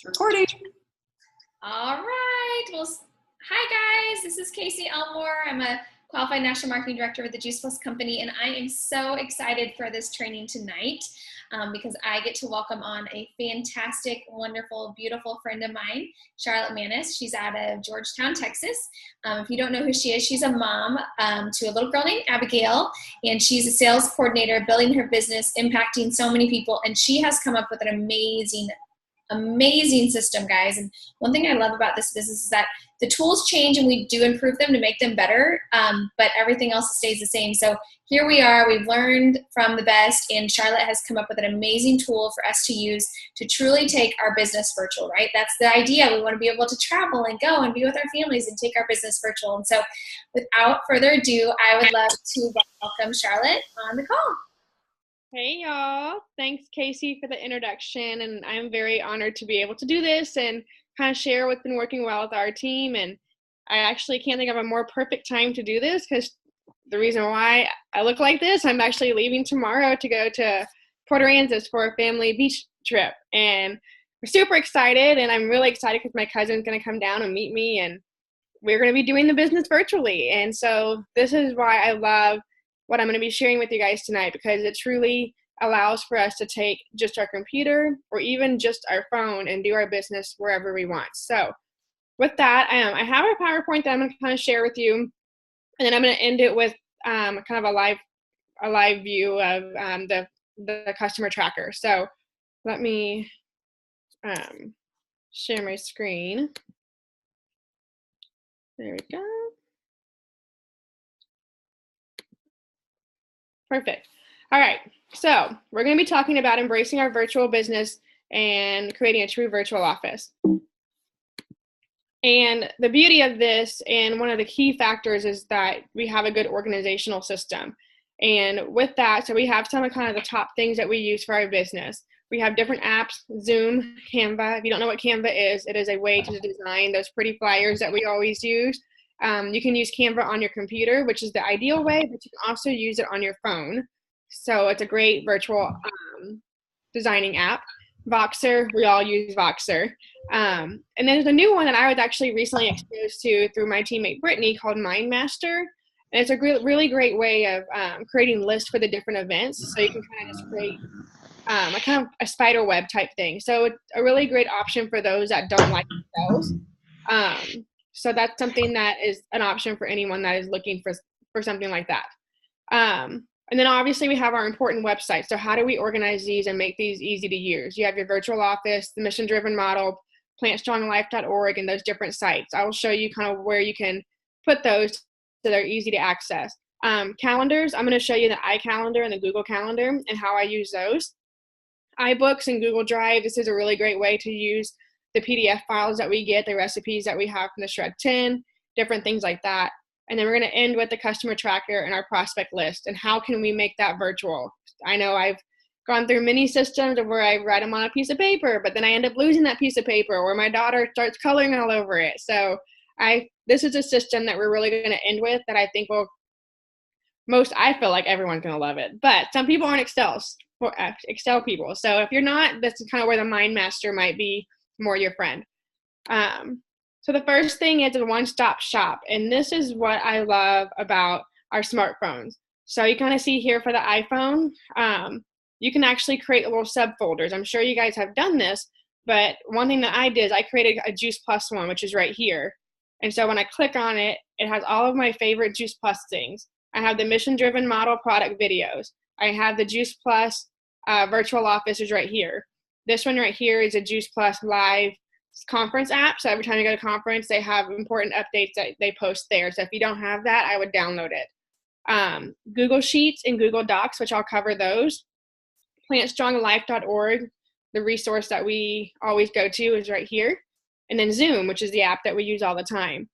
Recording. All right. Well, hi guys. This is Casey Elmore. I'm a qualified national marketing director with the Juice Plus company, and I am so excited for this training tonight because I get to welcome on a fantastic, wonderful, beautiful friend of mine, Charlotte Manis. She's out of Georgetown, Texas. If you don't know who she is, she's a mom to a little girl named Abigail, and she's a sales coordinator building her business, impacting so many people, and she has come up with an amazing system, guys. And one thing I love about this business is that the tools change and we do improve them to make them better, but everything else stays the same. So here we are, we've learned from the best, and Charlotte has come up with an amazing tool for us to use to truly take our business virtual, right? That's the idea. We want to be able to travel and go and be with our families and take our business virtual. And so without further ado, I would love to welcome Charlotte on the call. Hey y'all, thanks Casey for the introduction, and I'm very honored to be able to do this and kind of share what's been working well with our team. And I actually can't think of a more perfect time to do this because the reason why I look like this, I'm actually leaving tomorrow to go to Port Aransas for a family beach trip, and we're super excited, and I'm really excited because my cousin's going to come down and meet me, and we're going to be doing the business virtually. And so this is why I love what I'm going to be sharing with you guys tonight, because it truly allows for us to take just our computer or even just our phone and do our business wherever we want. So with that, I have a PowerPoint that I'm going to kind of share with you, and then I'm going to end it with kind of a live view of the customer tracker. So let me share my screen. There we go. Perfect. All right, so we're going to be talking about embracing our virtual business and creating a true virtual office. And the beauty of this, and one of the key factors, is that we have a good organizational system. And with that, so we have some of kind of the top things that we use for our business. We have different apps: Zoom, Canva. If you don't know what Canva is, it is a way to design those pretty flyers that we always use. You can use Canva on your computer, which is the ideal way, but you can also use it on your phone. So it's a great virtual designing app. Voxer, we all use Voxer. And then there's a new one that I was actually recently exposed to through my teammate Brittany called MindMaster. And it's a really great way of creating lists for the different events. So you can kind of just create a kind of a spider web type thing. So it's a really great option for those that don't like themselves. So that's something that is an option for anyone that is looking for something like that. And then obviously we have our important websites. So how do we organize these and make these easy to use? You have your virtual office, the mission-driven model, plantstronglife.org, and those different sites. I will show you kind of where you can put those so they're easy to access. Calendars, I'm going to show you the iCalendar and the Google Calendar and how I use those. iBooks and Google Drive, this is a really great way to use the PDF files that we get, the recipes that we have from the Shred 10, different things like that. And then we're going to end with the customer tracker and our prospect list and how can we make that virtual. I know I've gone through many systems of where I write them on a piece of paper, but then I end up losing that piece of paper, or my daughter starts coloring all over it. So this is a system that we're really going to end with that I think I feel like everyone's going to love it. But some people aren't Excel people. So if you're not, this is kind of where the MindMaster might be more your friend. So the first thing is a one-stop shop, and this is what I love about our smartphones. So you kind of see here for the iPhone, you can actually create little subfolders. I'm sure you guys have done this, but one thing that I did is I created a Juice Plus one, which is right here. And so when I click on it, it has all of my favorite Juice Plus things. I have the mission-driven model product videos. I have the Juice Plus virtual offices right here. This one right here is a Juice Plus live conference app. So every time you go to conference, they have important updates that they post there. So if you don't have that, I would download it. Google Sheets and Google Docs, which I'll cover those. plantstronglife.org, the resource that we always go to, is right here. And then Zoom, which is the app that we use all the time.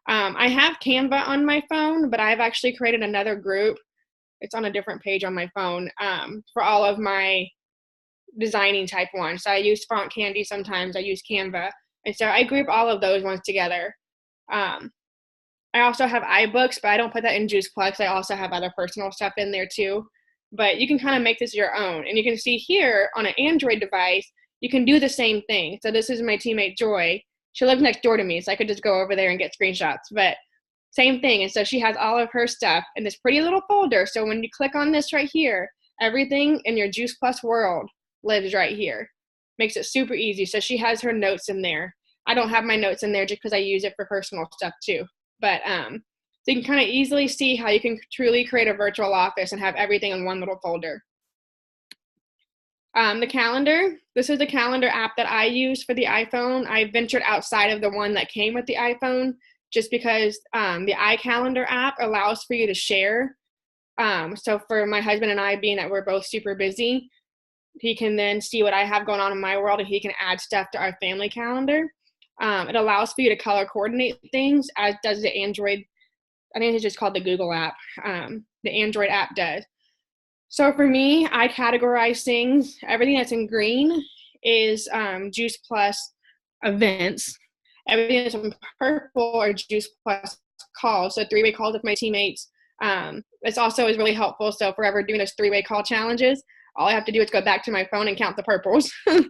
I have Canva on my phone, but I've actually created another group. It's on a different page on my phone for all of my designing type ones. So I use Font Candy sometimes, I use Canva. And so I group all of those ones together. I also have iBooks, but I don't put that in Juice Plus. I also have other personal stuff in there too. But you can kind of make this your own. And you can see here on an Android device, you can do the same thing. So this is my teammate Joy. She lives next door to me, so I could just go over there and get screenshots, but same thing. And so she has all of her stuff in this pretty little folder. So when you click on this right here, everything in your Juice Plus world lives right here. Makes it super easy. So she has her notes in there. I don't have my notes in there just because I use it for personal stuff too. But so you can kind of easily see how you can truly create a virtual office and have everything in one little folder. The calendar, this is the calendar app that I use for the iPhone. I ventured outside of the one that came with the iPhone just because the iCalendar app allows for you to share. So for my husband and I, being that we're both super busy, he can then see what I have going on in my world, and he can add stuff to our family calendar. It allows for you to color coordinate things, as does the Android. I think it's just called the Google app. The Android app does. So for me, I categorize things. Everything that's in green is Juice Plus events. Everything that's in purple are Juice Plus calls. So 3-way calls with my teammates. This also is really helpful. So if we're ever doing those 3-way call challenges, all I have to do is go back to my phone and count the purples. So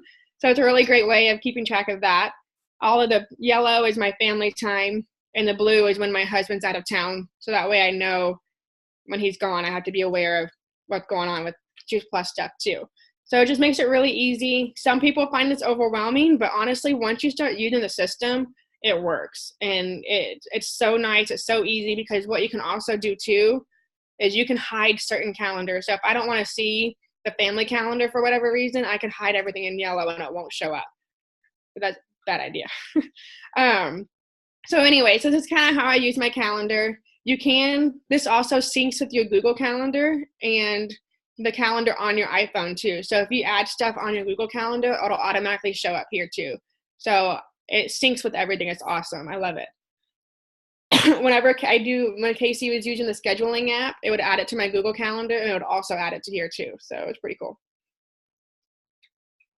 it's a really great way of keeping track of that. All of the yellow is my family time, and the blue is when my husband's out of town. So that way I know when he's gone, I have to be aware of what's going on with Juice Plus stuff too. So it just makes it really easy. Some people find this overwhelming, but honestly, once you start using the system, it works. And it's so nice. It's so easy, because what you can also do too is you can hide certain calendars. So if I don't want to see the family calendar for whatever reason, I can hide everything in yellow and it won't show up. But that's a bad idea. So anyway, so this is kind of how I use my calendar. This also syncs with your Google Calendar and the calendar on your iPhone too. So if you add stuff on your Google Calendar, it'll automatically show up here too. So it syncs with everything. It's awesome. I love it. When Casey was using the scheduling app, it would add it to my Google Calendar, and it would also add it to here too. So it's pretty cool.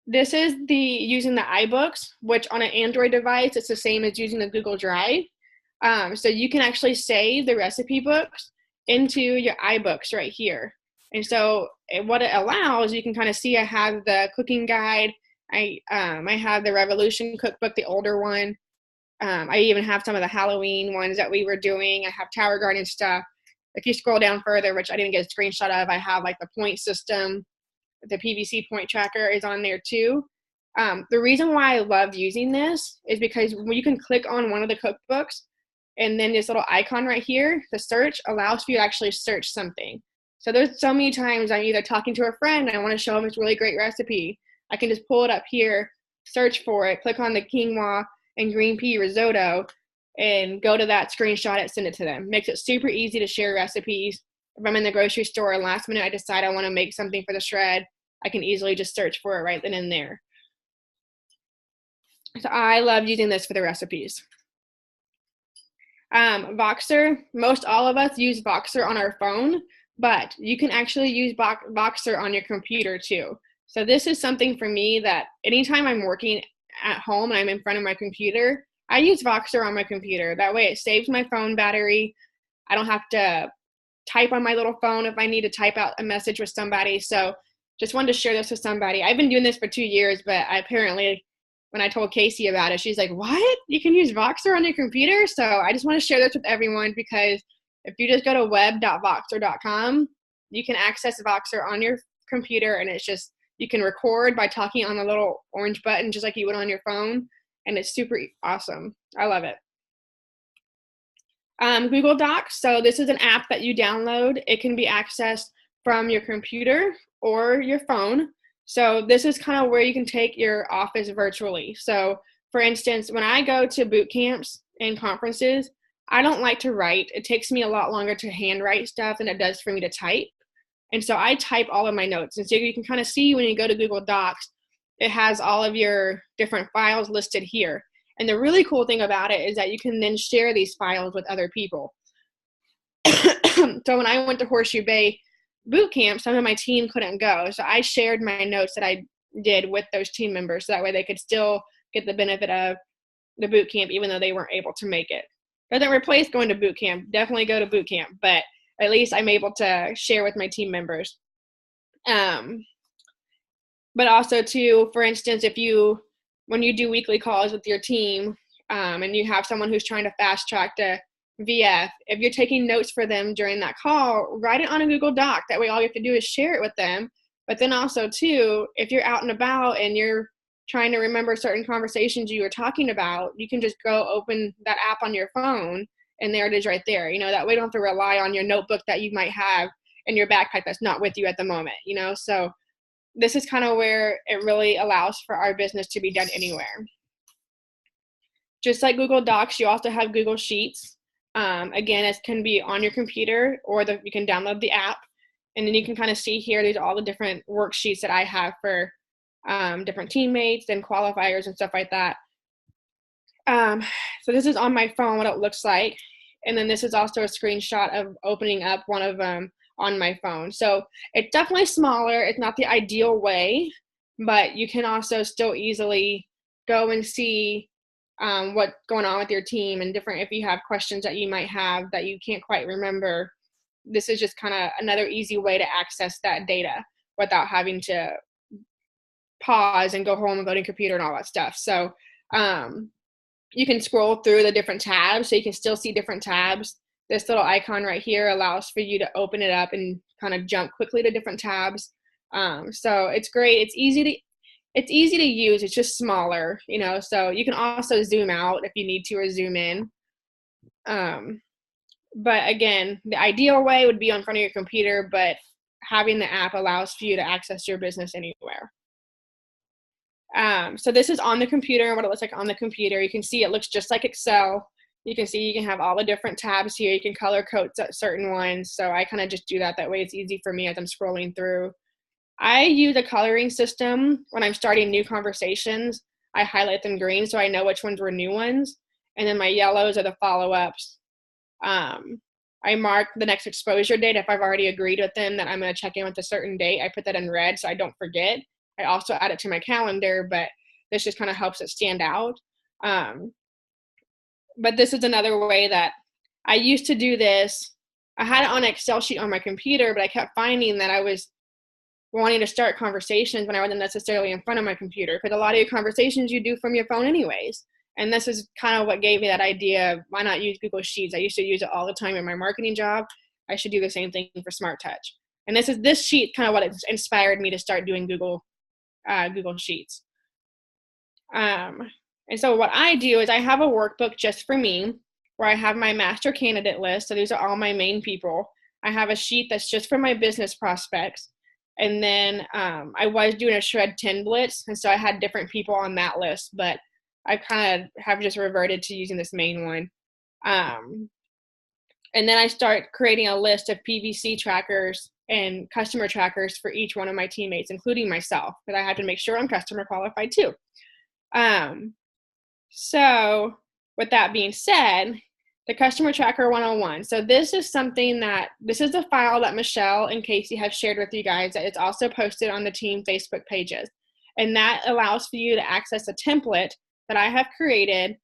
This is using the iBooks, which on an Android device, it's the same as using the Google Drive. So you can actually save the recipe books into your iBooks right here. And so what it allows, you can kind of see I have the cooking guide. I have the Revolution cookbook, the older one. I even have some of the Halloween ones that we were doing. I have Tower Garden stuff. If you scroll down further, which I didn't get a screenshot of, I have like the point system. The PVC point tracker is on there too. The reason why I love using this is because when you can click on one of the cookbooks, and then this little icon right here, the search allows for you to actually search something. So there's so many times I'm either talking to a friend and I want to show them this really great recipe. I can just pull it up here, search for it, click on the quinoa and green pea risotto, and go to that, screenshot it, send it to them. Makes it super easy to share recipes. If I'm in the grocery store and last minute I decide I want to make something for the shred, I can easily just search for it right then and there. So I love using this for the recipes. Voxer, most all of us use Voxer on our phone, but you can actually use Voxer on your computer too. So this is something for me that anytime I'm working at home and I'm in front of my computer, I use Voxer on my computer. That way it saves my phone battery. I don't have to type on my little phone if I need to type out a message with somebody. So just wanted to share this with somebody. I've been doing this for 2 years, but apparently when I told Casey about it, she's like, what? You can use Voxer on your computer? So I just want to share this with everyone, because if you just go to web.voxer.com, you can access Voxer on your computer, and it's just, you can record by talking on the little orange button just like you would on your phone, and it's super awesome. I love it. Google Docs. So this is an app that you download. It can be accessed from your computer or your phone. So this is kind of where you can take your office virtually. So for instance, when I go to boot camps and conferences, I don't like to write. It takes me a lot longer to handwrite stuff than it does for me to type. And so I type all of my notes. And so you can kind of see when you go to Google Docs, it has all of your different files listed here. And the really cool thing about it is that you can then share these files with other people. So when I went to Horseshoe Bay boot camp, some of my team couldn't go. So I shared my notes that I did with those team members. So that way they could still get the benefit of the boot camp, even though they weren't able to make it. Doesn't replace going to boot camp. Definitely go to boot camp. But at least I'm able to share with my team members. But also too, for instance, when you do weekly calls with your team, and you have someone who's trying to fast track to VF, if you're taking notes for them during that call, write it on a Google Doc. That way all you have to do is share it with them. But then also too, if you're out and about and you're trying to remember certain conversations you were talking about, you can just go open that app on your phone and there it is right there. That way you don't have to rely on your notebook that you might have in your backpack that's not with you at the moment, So this is kind of where it really allows for our business to be done anywhere. Just like Google Docs, you also have Google Sheets. Again, it can be on your computer or you can download the app. And then you can kind of see here, these are all the different worksheets that I have for different teammates and qualifiers and stuff like that. So this is on my phone, what it looks like. And then this is also a screenshot of opening up one of them on my phone. So it's definitely smaller. It's not the ideal way, but you can also still easily go and see what's going on with your team and different, if you have questions that you might have that you can't quite remember. This is just kind of another easy way to access that data without having to pause and go home and go to your computer and all that stuff. So you can scroll through the different tabs, so you can still see different tabs. This little icon right here allows for you to open it up and kind of jump quickly to different tabs. So it's great. It's easy to use. It's just smaller, so you can also zoom out if you need to, or zoom in. But again, the ideal way would be on front of your computer, but having the app allows for you to access your business anywhere. So this is on the computer and what it looks like on the computer. You can see it looks just like Excel. You can see you can have all the different tabs here. You can color code certain ones. So I kind of just do that. That way it's easy for me as I'm scrolling through. I use a coloring system when I'm starting new conversations. I highlight them green so I know which ones were new ones. And then my yellows are the follow-ups. I mark the next exposure date. If I've already agreed with them that I'm going to check in with a certain date, I put that in red so I don't forget. I also add it to my calendar, but this just kind of helps it stand out. But this is another way that I used to do this. I had it on an Excel sheet on my computer, but I kept finding that I was wanting to start conversations when I wasn't necessarily in front of my computer, because a lot of your conversations you do from your phone anyways. And this is kind of what gave me that idea of why not use Google Sheets. I used to use it all the time in my marketing job. I should do the same thing for Smart Touch. And this sheet kind of what inspired me to start doing Google Sheets. And so what I do is I have a workbook just for me where I have my master candidate list. So these are all my main people. I have a sheet that's just for my business prospects. And then I was doing a Shred 10 Blitz. And so I had different people on that list, but I kind of have just reverted to using this main one. And then I start creating a list of PVC trackers and customer trackers for each one of my teammates, including myself, because I have to make sure I'm customer qualified too. So with that being said, the customer tracker 101. So this is the file that Michelle and Casey have shared with you guys, that it's also posted on the team Facebook pages. And that allows for you to access a template that I have created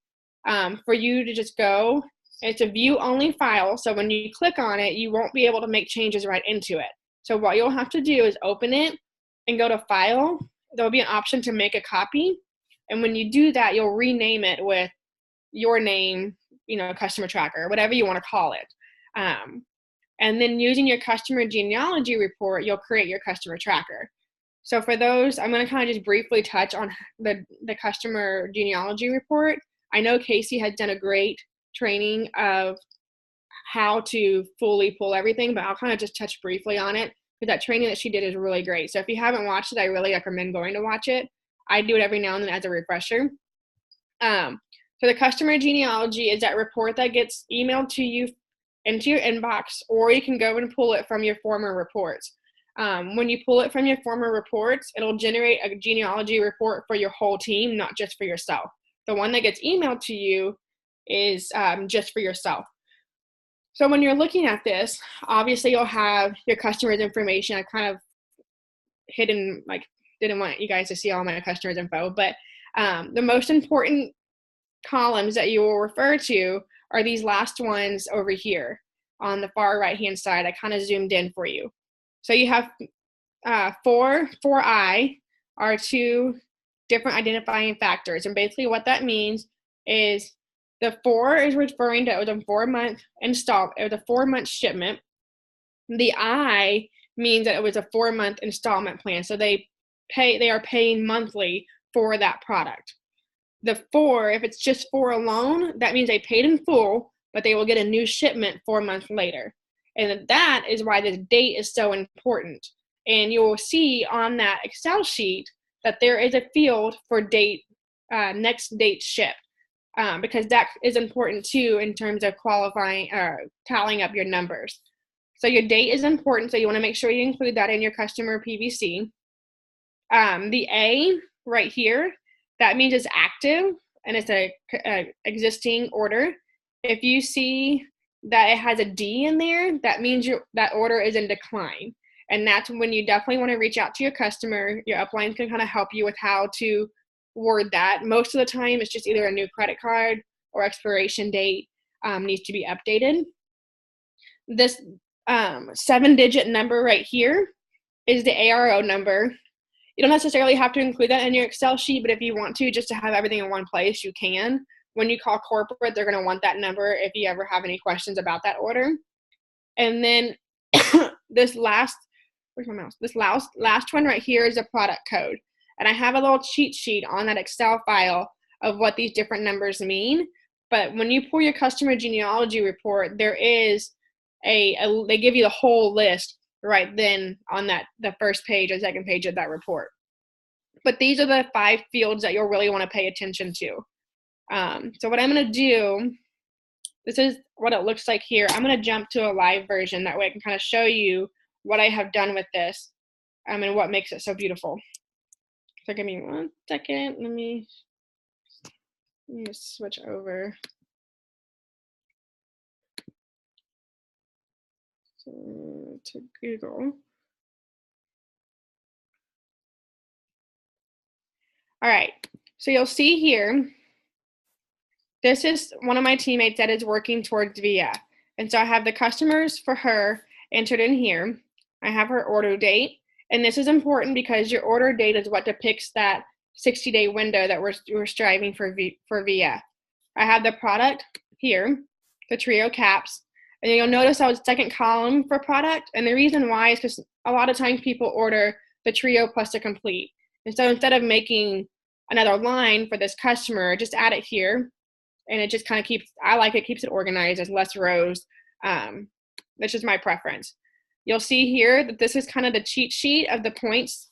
for you to just go. It's a view only file. So when you click on it, you won't be able to make changes right into it. So what you'll have to do is open it and go to File. There'll be an option to make a copy. And when you do that, you'll rename it with your name, customer tracker, whatever you want to call it. And then using your customer genealogy report, you'll create your customer tracker. So for those, I'm going to kind of just briefly touch on the customer genealogy report. I know Casey has done a great training of how to fully pull everything, but I'll kind of just touch briefly on it, because that training that she did is really great. So if you haven't watched it, I really recommend going to watch it. I do it every now and then as a refresher. So the customer genealogy is that report that gets emailed to you into your inbox, or you can go and pull it from your former reports. When you pull it from your former reports, it'll generate a genealogy report for your whole team, not just for yourself. The one that gets emailed to you is just for yourself. So when you're looking at this, obviously you'll have your customers' information. I kind of hidden, didn't want you guys to see all my customers' info, but the most important columns that you will refer to are these last ones over here on the far right-hand side. I kind of zoomed in for you. So you have 4I, are two different identifying factors. And basically what that means is the 4 is referring to it was a 4-month install, it was a 4-month shipment. The I means that it was a 4-month installment plan. So they are paying monthly for that product. The 4, if it's just 4 alone, that means they paid in full, but they will get a new shipment 4 months later. And that is why the date is so important. And you will see on that Excel sheet that there is a field for date, next date ship, because that is important too in terms of qualifying or tallying up your numbers. So your date is important, so you want to make sure you include that in your customer PVC. The A right here, that means it's active and it's a existing order. If you see that it has a D in there, that means that order is in decline. And that's when you definitely want to reach out to your customer. Your upline can kind of help you with how to word that. Most of the time, it's just either a new credit card or expiration date needs to be updated. This 7-digit number right here is the ARO number. You don't necessarily have to include that in your Excel sheet, but if you want to, just to have everything in one place, you can. When you call corporate, they're going to want that number if you ever have any questions about that order. And then this last, where's my mouse? This last one right here is a product code. And I have a little cheat sheet on that Excel file of what these different numbers mean. But when you pull your customer genealogy report, there is they give you the whole list right then on the first page or second page of that report. But these are the 5 fields that you'll really want to pay attention to. So what I'm going to do, this is what it looks like here. I'm going to jump to a live version. That way I can kind of show you what I have done with this and what makes it so beautiful. So give me 1 second. Let me switch over to Google. All right, so you'll see here, this is one of my teammates that is working towards VIA. And so I have the customers for her entered in here. I have her order date. And this is important because your order date is what depicts that 60-day window that we're striving for VIA. I have the product here, the trio caps. And you'll notice I was second column for product. And the reason why is because a lot of times people order the trio plus the complete. And so instead of making another line for this customer, just add it here. And it just kind of keeps it organized. There's less rows. That's just my preference. You'll see here that this is kind of the cheat sheet of the points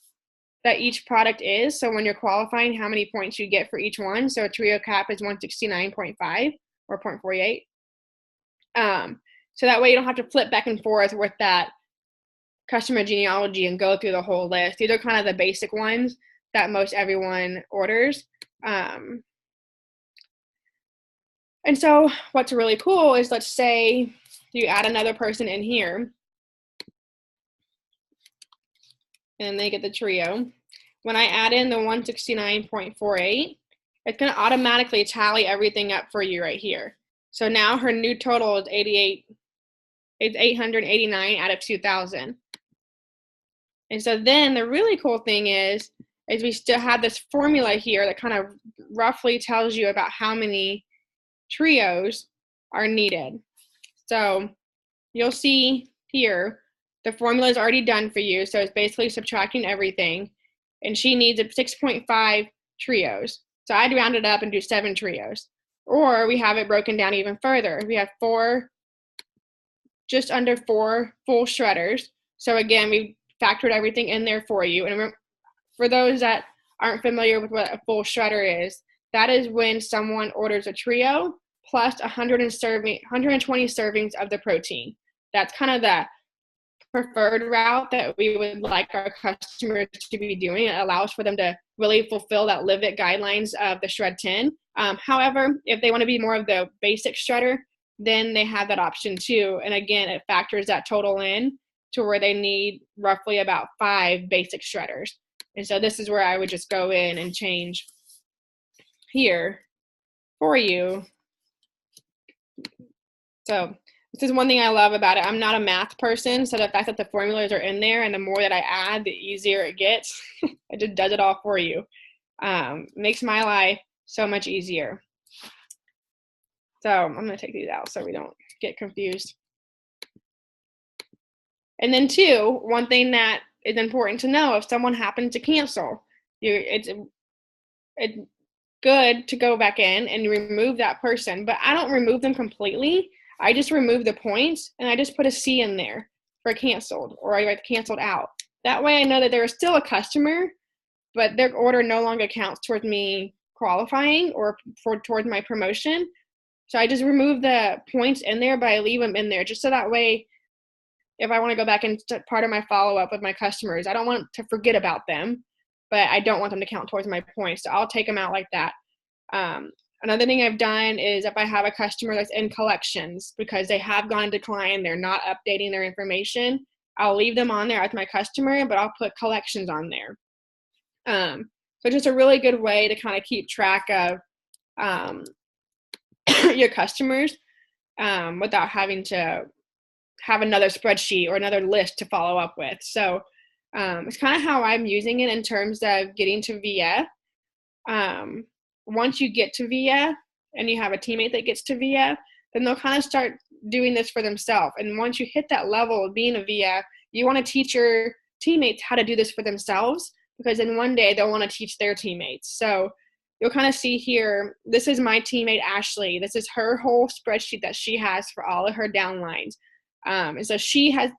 that each product is. So when you're qualifying, how many points you get for each one. So a trio cap is 169.5 or 0.48. So that way you don't have to flip back and forth with that customer genealogy and go through the whole list. These are kind of the basic ones that most everyone orders. And so what's really cool is, let's say you add another person in here and they get the trio. When I add in the 169.48, it's going to automatically tally everything up for you right here. So now her new total is 889 out of 2,000. And so then the really cool thing is we still have this formula here that kind of roughly tells you about how many trios are needed. So you'll see here, the formula is already done for you. So it's basically subtracting everything. And she needs 6.5 trios. So I'd round it up and do 7 trios. Or we have it broken down even further. We have just under 4 full shredders. So again, we factored everything in there for you. And for those that aren't familiar with what a full shredder is, that is when someone orders a trio plus 120 servings of the protein. That's kind of the preferred route that we would like our customers to be doing. It allows for them to really fulfill that Live It guidelines of the Shred 10. However, if they want to be more of the basic shredder, then they have that option too. And again, it factors that total in to where they need roughly about 5 basic shredders. And so this is where I would just go in and change here for you. So This is one thing I love about it. I'm not a math person, so the fact that the formulas are in there and the more that I add, the easier it gets. It just does it all for you. Makes my life so much easier. So I'm going to take these out so we don't get confused. And then two, one thing that is important to know, if someone happens to cancel, it's good to go back in and remove that person, but I don't remove them completely. I just remove the points and I just put a C in there for canceled, or I write canceled out. That way I know that they're still a customer, but their order no longer counts towards me qualifying or towards my promotion. So I just remove the points in there, but I leave them in there just so that way if I want to go back and part of my follow-up with my customers, I don't want to forget about them, but I don't want them to count towards my points. So I'll take them out like that. Another thing I've done is if I have a customer that's in collections because they have gone decline, they're not updating their information, I'll leave them on there as my customer, but I'll put collections on there. So just a really good way to kind of keep track of your customers without having to have another spreadsheet or another list to follow up with. So it's kind of how I'm using it in terms of getting to VF. Once you get to VF and you have a teammate that gets to VF, then they'll kind of start doing this for themselves. And once you hit that level of being a VF, you want to teach your teammates how to do this for themselves, because then one day they'll want to teach their teammates. So you'll kind of see here, this is my teammate, Ashley. This is her whole spreadsheet that she has for all of her downlines. And so she has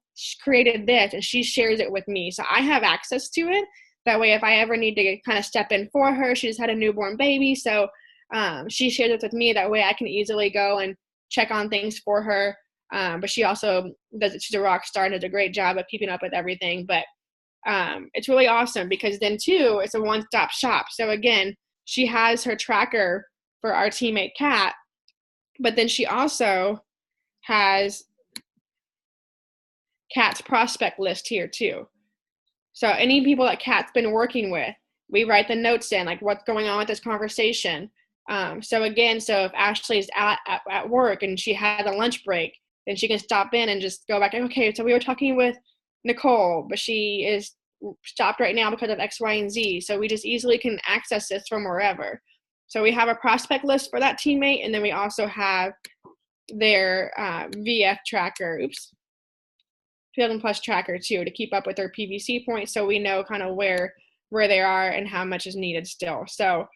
created this and she shares it with me. So I have access to it. That way, if I ever need to kind of step in for her, she just had a newborn baby. So she shares it with me. That way I can easily go and check on things for her. But she also does it. She's a rock star and does a great job of keeping up with everything. But it's really awesome because then too, it's a one-stop shop. So again, she has her tracker for our teammate Kat, but then she also has Kat's prospect list here too. So any people that Kat's been working with, we write the notes in, like what's going on with this conversation. So if Ashley's at work and she had a lunch break, then she can stop in and just go back. Okay, so we were talking with Nicole, but she is stopped right now because of X, Y, and Z. So we just easily can access this from wherever. So we have a prospect list for that teammate, and then we also have their VF tracker. 2000 plus tracker too, to keep up with their PVC points, so we know kind of where they are and how much is needed still. So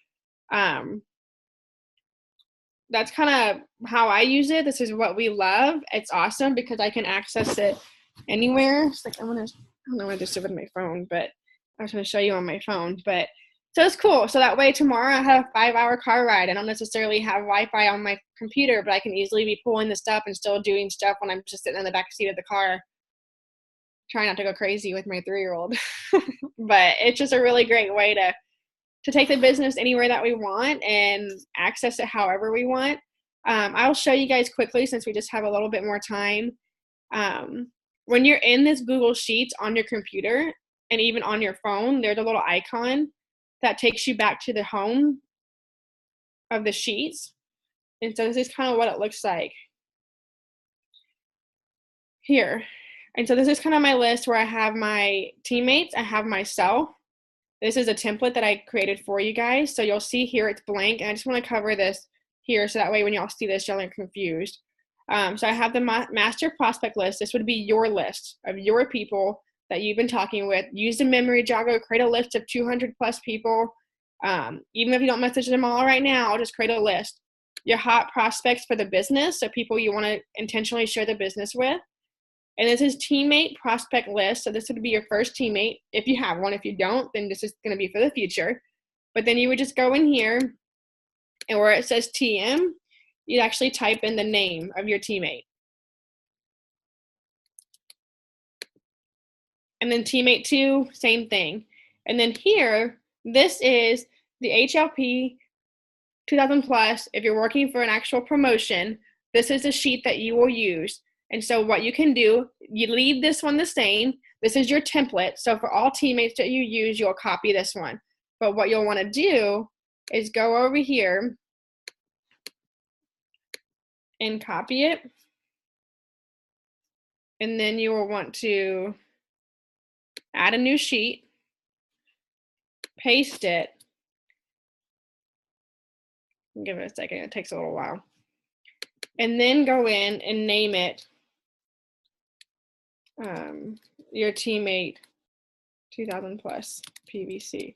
that's kind of how I use it. This is what we love. It's awesome because I can access it anywhere. It's like I don't know what I just did with my phone, but I was going to show you on my phone. But so it's cool. So that way tomorrow I have a 5-hour car ride. I don't necessarily have Wi-Fi on my computer, but I can easily be pulling the stuff and still doing stuff when I'm just sitting in the back seat of the car. Try not to go crazy with my 3-year-old. But it's just a really great way to take the business anywhere that we want and access it however we want. I'll show you guys quickly since we just have a little bit more time. When you're in this Google Sheets on your computer and even on your phone, there's a little icon that takes you back to the home of the sheets. And so this is kind of what it looks like here. And so this is kind of my list where I have my teammates, I have myself. This is a template that I created for you guys. So you'll see here it's blank, and I just want to cover this here so that way when y'all see this, y'all aren't confused. So I have the master prospect list. This would be your list of your people that you've been talking with. Use the memory jogger, create a list of 200 plus people. Even if you don't message them all right now, I'll just create a list. Your hot prospects for the business, so people you want to intentionally share the business with. And this is teammate prospect list. So this would be your first teammate if you have one. If you don't, then this is going to be for the future. But then you would just go in here, and where it says TM, you'd actually type in the name of your teammate. And then teammate 2, same thing. And then here, this is the HLP 2000 plus. If you're working for an actual promotion, this is the sheet that you will use. And so what you can do, you leave this one the same. This is your template. So for all teammates that you use, you'll copy this one. But what you'll want to do is go over here and copy it And then you will want to add a new sheet, paste it. Give it a second, it takes a little while. And then go in and name it your teammate 2000 plus PVC,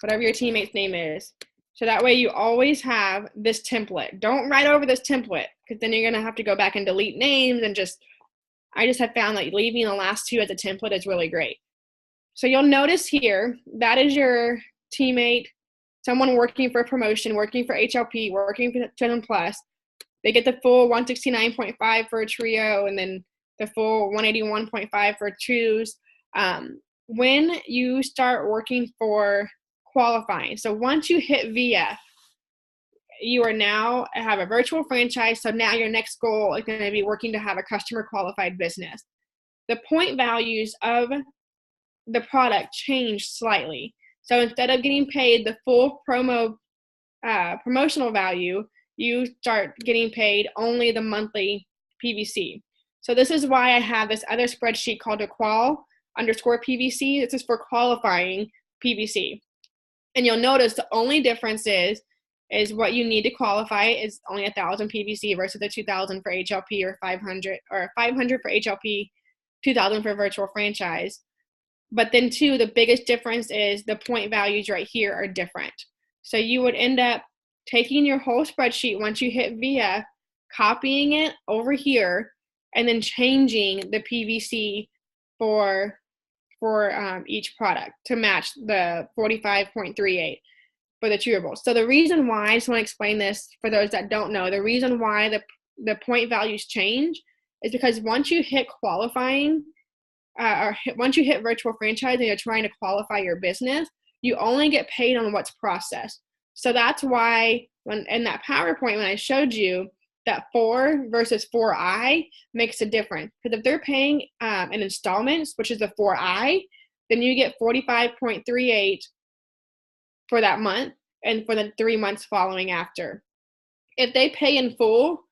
whatever your teammate's name is. So that way you always have this template. Don't write over this template, because then you're gonna have to go back and delete names and I just have found that leaving the last two as a template is really great. So you'll notice here, that is your teammate, someone working for a promotion, working for HLP, working for 2000 plus. They get the full 169.5 for a trio, and then the full 181.5 for twos. When you start working for qualifying, so once you hit VF, you are now have a virtual franchise. So now your next goal is going to be working to have a customer qualified business. The point values of the product change slightly. So instead of getting paid the full promotional value, you start getting paid only the monthly PVC. So this is why I have this other spreadsheet called a qual_PVC. This is for qualifying PVC. And you'll notice the only difference is what you need to qualify is only 1,000 PVC versus the 2,000 for HLP, or 500 for HLP, 2,000 for virtual franchise. But then too, the biggest difference is the point values right here are different. So you would end up taking your whole spreadsheet once you hit VF, copying it over here, and then changing the PVC for each product to match the 45.38 for the chewables. So the reason why, I just want to explain this for those that don't know, the reason why the point values change is because once you hit qualifying, once you hit virtual franchise and you're trying to qualify your business, you only get paid on what's processed. So that's why when in that PowerPoint, when I showed you that 4 versus 4I makes a difference. Because if they're paying in installments, which is the 4I, then you get 45.38 for that month and for the 3 months following after. If they pay in full,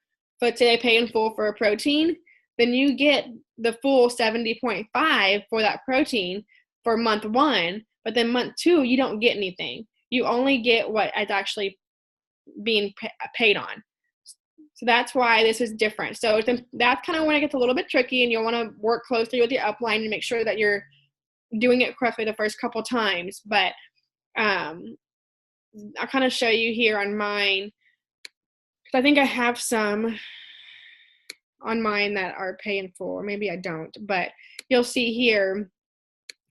let's say they pay in full for a protein, then you get the full 70.5 for that protein for month 1, but then month 2, you don't get anything. You only get what is actually being paid on. So that's why this is different. So that's kind of when it gets a little bit tricky, and you'll want to work closely with your upline to make sure that you're doing it correctly the first couple times. But I'll kind of show you here on mine, because I think I have some on mine that are pay in full, or maybe I don't, but you'll see here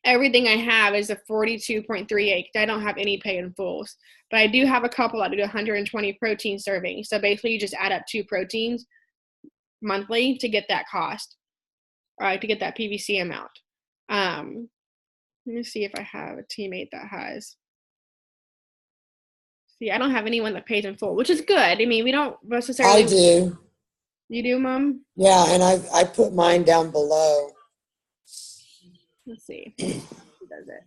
everything I have is a 42.38 because I don't have any pay in fulls, but I do have a couple that do 120 protein servings. So basically you just add up 2 proteins monthly to get that cost, to get that PVC amount. Let me see if I have a teammate that has. See, I don't have anyone that pays in full, which is good. I mean, we don't necessarily. I do. You do, Mom? Yeah, and I put mine down below. Let's see. Who does it?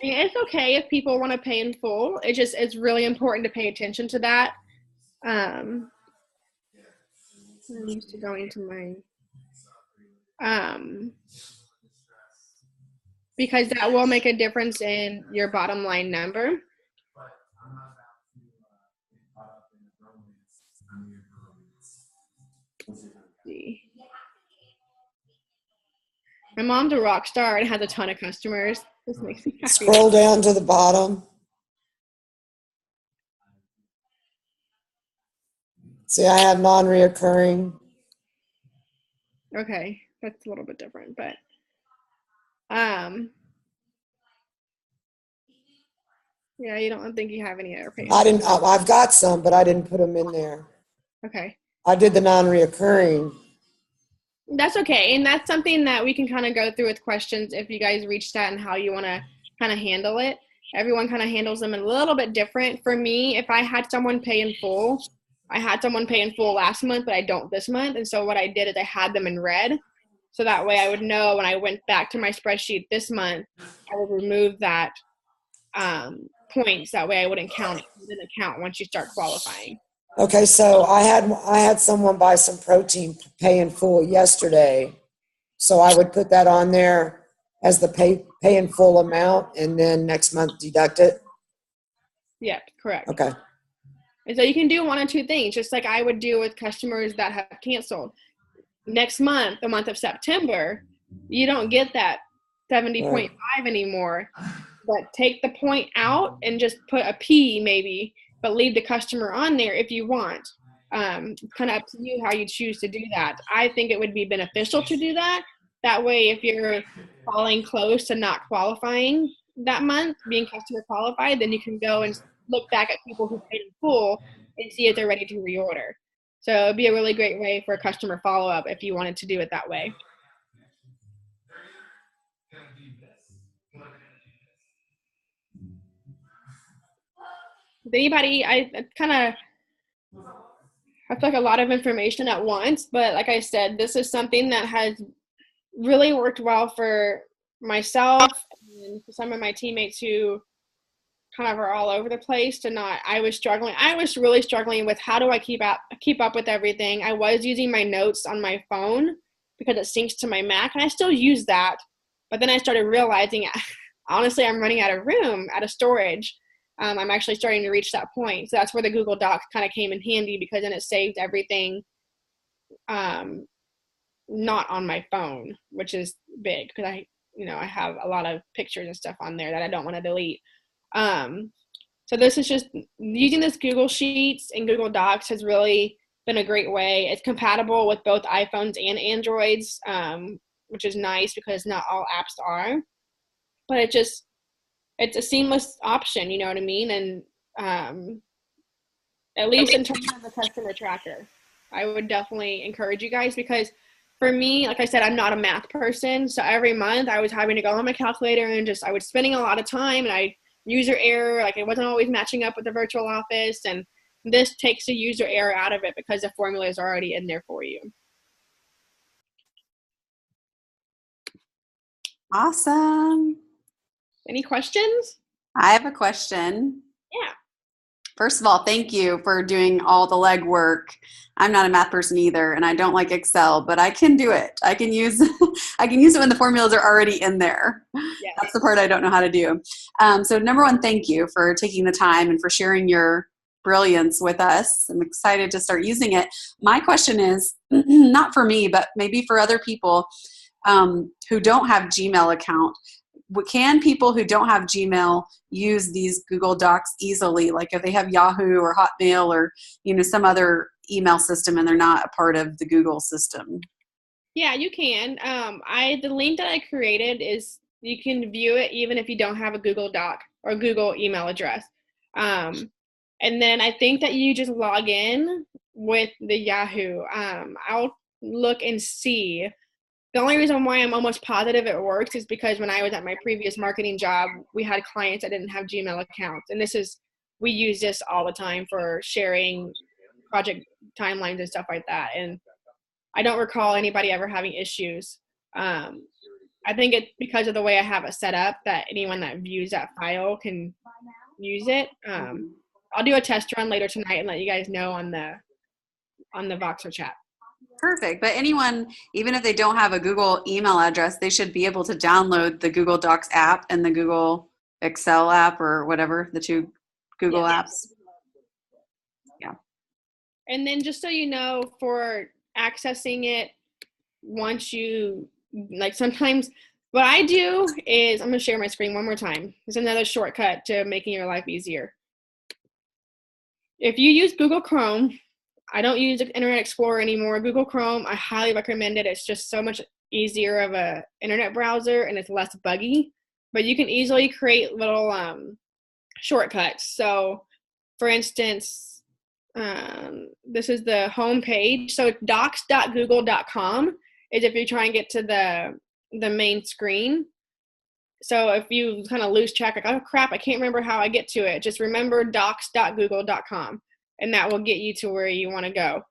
I mean, it's okay if people want to pay in full. It's really important to pay attention to that. I'm used to going to my because that will make a difference in your bottom line number. Let's see. My mom's a rock star and has a ton of customers. This makes me happy. Scroll down to the bottom. See, I have non-reoccurring. Okay, that's a little bit different, but yeah, you don't think you have any other pay. I didn't. I've got some, but I didn't put them in there. Okay. I did the non-reoccurring. That's okay, and that's something that we can kind of go through with questions if you guys reach that and how you want to kind of handle it. Everyone kind of handles them a little bit different. For me, if I had someone pay in full, I had someone pay in full last month, but I don't this month, and so what I did is I had them in red, so that way I would know when I went back to my spreadsheet this month, I would remove that points. That way I wouldn't count it. It didn't count once you start qualifying. Okay, so I had someone buy some protein pay in full yesterday. So I would put that on there as the pay in full amount and then next month deduct it. Yep, correct. Okay. And so you can do one or two things, just like I would do with customers that have canceled. Next month, the month of September, you don't get that 70.5 anymore. But take the point out and just put a P maybe, but leave the customer on there if you want. It's kind of up to you how you choose to do that. I think it would be beneficial to do that. That way, if you're falling close to not qualifying that month, being customer qualified, then you can go and look back at people who paid in full and see if they're ready to reorder. So it'd be a really great way for a customer follow-up if you wanted to do it that way. With anybody, I kind of I feel like a lot of information at once, but like I said, this is something that has really worked well for myself and for some of my teammates who kind of are all over the place to not. I was really struggling with how do I keep up with everything. I was using my notes on my phone because it syncs to my Mac, and I still use that. But then I started realizing, honestly, I'm running out of storage. I'm actually starting to reach that point. So that's where the Google Docs kind of came in handy, because then it saved everything not on my phone, which is big because I have a lot of pictures and stuff on there that I don't want to delete. So this is just using this Google Sheets and Google Docs has really been a great way. It's compatible with both iPhones and Androids, which is nice because not all apps are. But it's a seamless option, you know what I mean? And at least in terms of the customer tracker, I would definitely encourage you guys, because for me, like I said, I'm not a math person. So every month I was having to go on my calculator and I was spending a lot of time, and user error, like it wasn't always matching up with the virtual office. And this takes the user error out of it because the formula is already in there for you. Awesome. Any questions? I have a question. Yeah. First of all, thank you for doing all the legwork. I'm not a math person either, and I don't like Excel, but I can do it. I can use it when the formulas are already in there. Yes. That's the part I don't know how to do. So number one, thank you for taking the time and for sharing your brilliance with us. I'm excited to start using it. My question is, not for me, but maybe for other people who don't have Gmail account. Can people who don't have Gmail use these Google Docs easily? Like if they have Yahoo or Hotmail or some other email system and they're not a part of the Google system? Yeah, you can. The link that I created is you can view it even if you don't have a Google Doc or Google email address. And then I think that you just log in with the Yahoo. I'll look and see. The only reason why I'm almost positive it works is because when I was at my previous marketing job, we had clients that didn't have Gmail accounts. And we use this all the time for sharing project timelines and stuff like that. And I don't recall anybody ever having issues. I think it's because of the way I have it set up that anyone that views that file can use it. I'll do a test run later tonight and let you guys know on the Voxer chat. Perfect. But anyone, even if they don't have a Google email address, they should be able to download the Google Docs app and the Google Excel app or whatever, the two Google apps. Yeah. And then just so you know, for accessing it, once you, sometimes what I do is, I'm going to share my screen one more time. It's another shortcut to making your life easier. If you use Google Chrome, I don't use Internet Explorer anymore. Google Chrome, I highly recommend it. It's just so much easier of a internet browser and it's less buggy. But you can easily create little shortcuts. So, for instance, this is the home page. So docs.google.com is if you try and get to the main screen. So if you kind of lose track, like, oh crap, I can't remember how I get to it, just remember docs.google.com. And that will get you to where you want to go.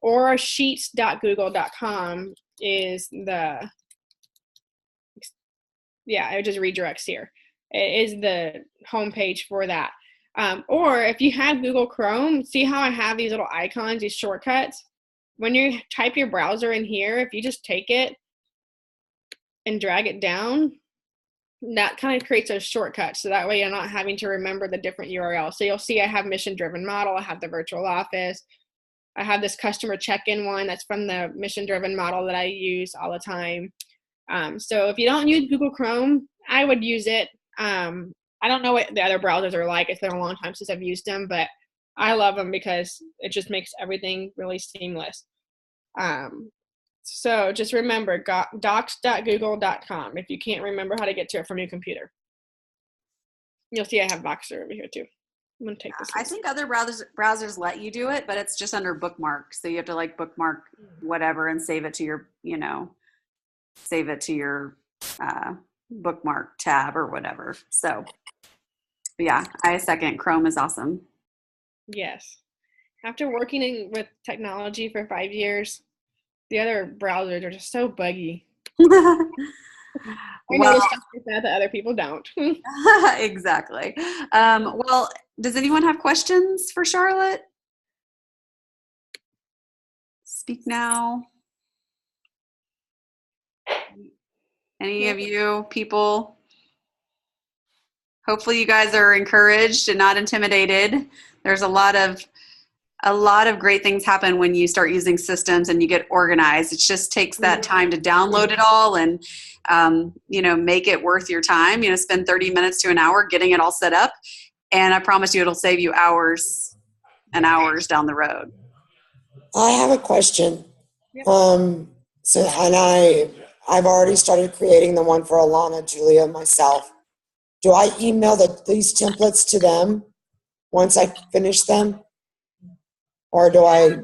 Or sheets.google.com is it just redirects here. It is the homepage for that. Or if you have Google Chrome, see how I have these little icons, these shortcuts? When you type your browser in here, if you just take it and drag it down, that kind of creates a shortcut. So that way you're not having to remember the different URLs. So you'll see I have mission driven model. I have the virtual office. I have this customer check-in one that's from the mission driven model that I use all the time. So if you don't use Google Chrome, I would use it. I don't know what the other browsers are like. It's been a long time since I've used them, but I love them because it just makes everything really seamless. So just remember docs.google.com if you can't remember how to get to it from your computer. You'll see I have Voxer over here too. I'm going to take this. I think other browsers let you do it, but it's just under bookmarks. So you have to like bookmark whatever and save it to your, bookmark tab or whatever. So yeah, I second. Chrome is awesome. Yes. After working with technology for 5 years, the other browsers are just so buggy. I know the stuff like that other people don't. Exactly. Well, does anyone have questions for Charlotte? Speak now. Any of you people? Hopefully you guys are encouraged and not intimidated. There's a lot of great things happen when you start using systems and you get organized. It just takes that time to download it all and, make it worth your time. Spend 30 minutes to an hour getting it all set up. And I promise you it'll save you hours and hours down the road. I have a question. Yep. I've already started creating the one for Alana, Julia, myself. Do I email these templates to them once I finish them? Or do I?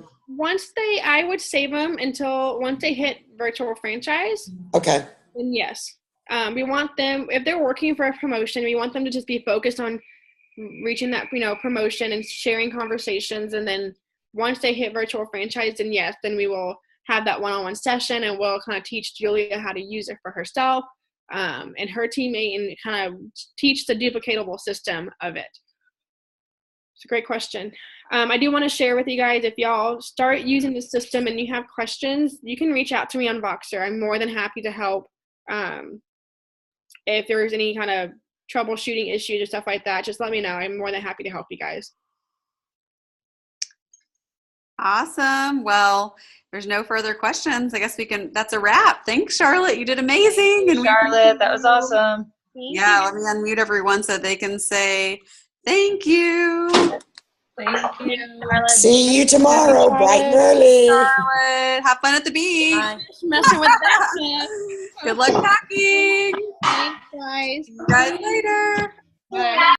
I would save them until once they hit virtual franchise. Okay. And yes, we want them, if they're working for a promotion, we want them to just be focused on reaching that, promotion and sharing conversations. And then once they hit virtual franchise, then yes, then we will have that one-on-one session and we'll kind of teach Julia how to use it for herself and her teammate and kind of teach the duplicatable system of it. It's a great question. I do want to share with you guys, if y'all start using the system and you have questions, you can reach out to me on Voxer. I'm more than happy to help. If there's any kind of troubleshooting issues or stuff like that, just let me know. I'm more than happy to help you guys. Awesome. Well, there's no further questions. I guess that's a wrap. Thanks, Charlotte. You did amazing. And Charlotte, that was awesome. Let me unmute everyone so they can say thank you. Thank you, Charlotte. See you tomorrow, bright and early. Charlotte, have fun at the beach. Just messing with that. Good luck packing. Thanks, guys. See you guys later. Bye.